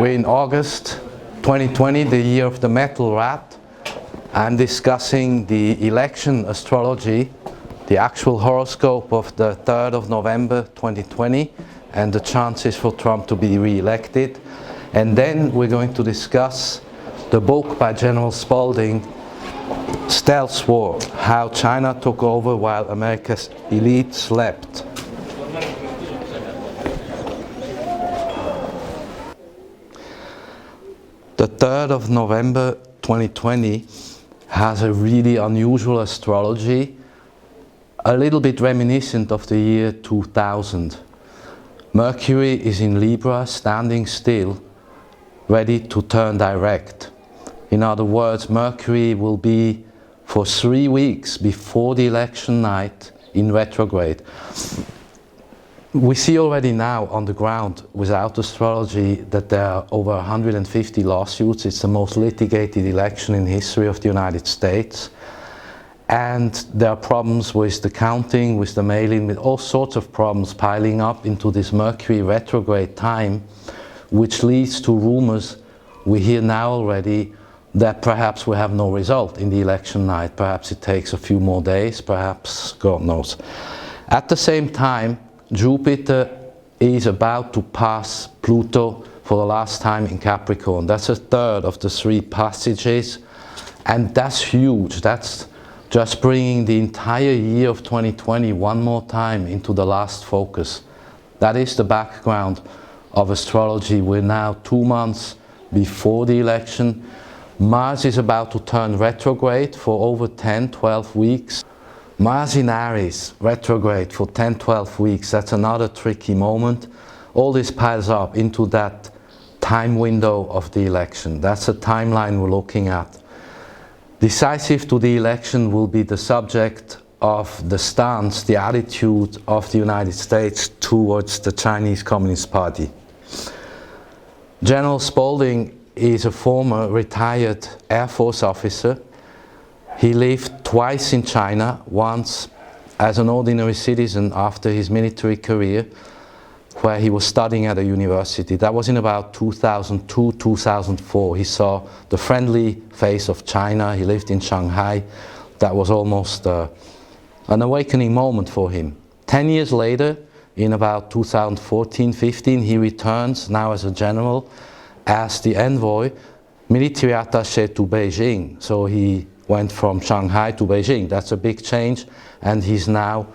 We're in August 2020, the year of the metal rat. I'm discussing the election astrology, the actual horoscope of the 3rd of November 2020 and the chances for Trump to be re-elected. And then we're going to discuss the book by General Spalding, Stealth War, How China Took Over While America's Elite Slept. The 3rd of November 2020 has a really unusual astrology, a little bit reminiscent of the year 2000. Mercury is in Libra, standing still, ready to turn direct. In other words, Mercury will be for 3 weeks before the election night in retrograde. We see already now on the ground, without astrology, that there are over 150 lawsuits. It's the most litigated election in the history of the United States. And there are problems with the counting, with the mail-in, with all sorts of problems piling up into this Mercury retrograde time, which leads to rumors we hear now already that perhaps we have no result in the election night. Perhaps it takes a few more days, perhaps, God knows. At the same time, Jupiter is about to pass Pluto for the last time in Capricorn. That's a third of the 3 passages, and that's huge. That's just bringing the entire year of 2020 one more time into the last focus. That is the background of astrology. We're now 2 months before the election. Mars is about to turn retrograde for over 10-12 weeks. Mars in Aries, retrograde for 10-12 weeks, that's another tricky moment. All this piles up into that time window of the election. That's a timeline we're looking at. Decisive to the election will be the subject of the stance, the attitude of the United States towards the Chinese Communist Party. General Spalding is a former retired Air Force officer. He lived twice in China, once as an ordinary citizen after his military career, where he was studying at a university. That was in about 2002, 2004. He saw the friendly face of China. He lived in Shanghai. That was almost an awakening moment for him. 10 years later, in about 2014-15, he returns now as a general, as the envoy, military attaché to Beijing. So he went from Shanghai to Beijing. That's a big change, and he's now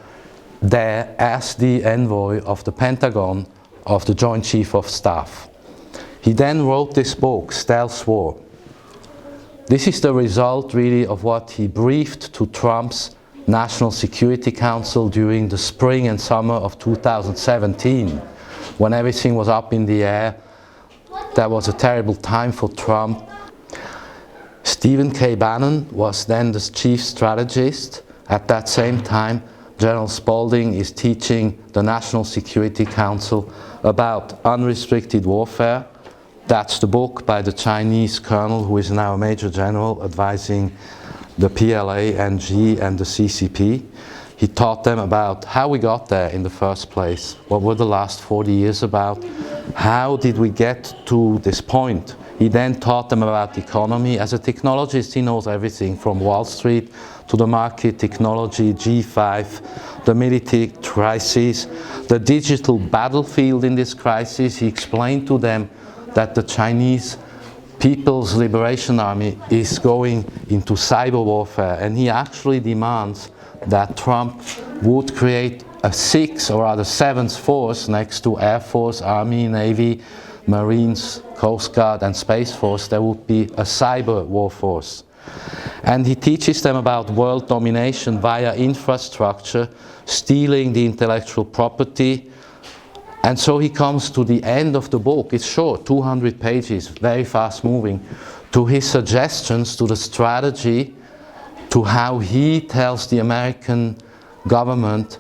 there as the envoy of the Pentagon, of the Joint Chief of Staff. He then wrote this book, Stealth War. This is the result really of what he briefed to Trump's National Security Council during the spring and summer of 2017, when everything was up in the air. That was a terrible time for Trump. Stephen K. Bannon was then the chief strategist. At that same time, General Spalding is teaching the National Security Council about unrestricted warfare. That's the book by the Chinese colonel who is now a major general advising the PLA, NG and the CCP. He taught them about how we got there in the first place. What were the last 40 years about? How did we get to this point? He then taught them about the economy. As a technologist, he knows everything from Wall Street to the market, technology, G5, the military crisis, the digital battlefield in this crisis. He explained to them that the Chinese People's Liberation Army is going into cyber warfare, and he actually demands that Trump would create a 6th or rather 7th force next to Air Force, Army, Navy, Marines, Coast Guard and Space Force. There would be a cyber war force. And he teaches them about world domination via infrastructure, stealing the intellectual property. And so he comes to the end of the book. It's short, 200 pages, very fast moving, to his suggestions to the strategy, to how he tells the American government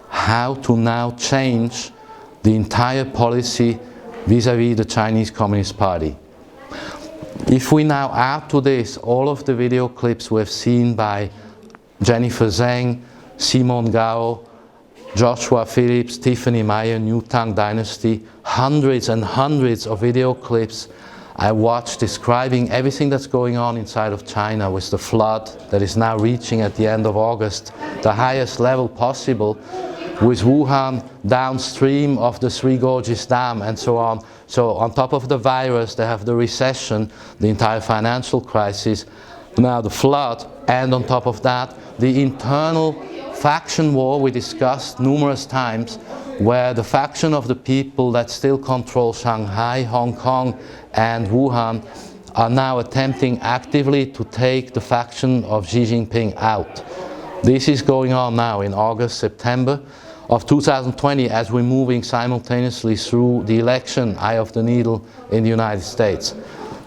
how to now change the entire policy vis-à-vis the Chinese Communist Party. If we now add to this all of the video clips we have seen by Jennifer Zheng, Simone Gao, Joshua Phillips, Tiffany Meyer, New Tang Dynasty, hundreds and hundreds of video clips I watched describing everything that's going on inside of China with the flood that is now reaching at the end of August the highest level possible, with Wuhan downstream of the Three Gorges Dam and so on. So on top of the virus, they have the recession, the entire financial crisis, now the flood, and on top of that, the internal faction war we discussed numerous times, where the faction of the people that still control Shanghai, Hong Kong, and Wuhan are now attempting actively to take the faction of Xi Jinping out. This is going on now in August, September of 2020, as we're moving simultaneously through the election, eye of the needle, in the United States.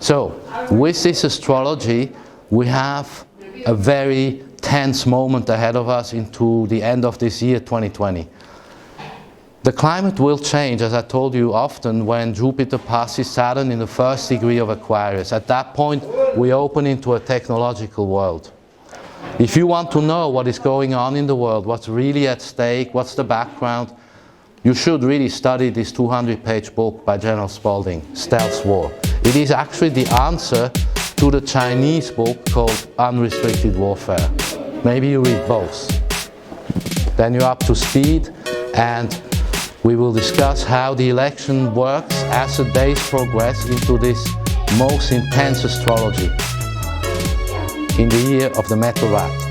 So, with this astrology, we have a very tense moment ahead of us into the end of this year, 2020. The climate will change, as I told you often, when Jupiter passes Saturn in the first degree of Aquarius. At that point, we open into a technological world. If you want to know what is going on in the world, what's really at stake, what's the background, you should really study this 200-page book by General Spalding, Stealth War. It is actually the answer to the Chinese book called Unrestricted Warfare. Maybe you read both. Then you're up to speed, and we will discuss how the election works as the days progress into this most intense astrology in the year of the metal rat.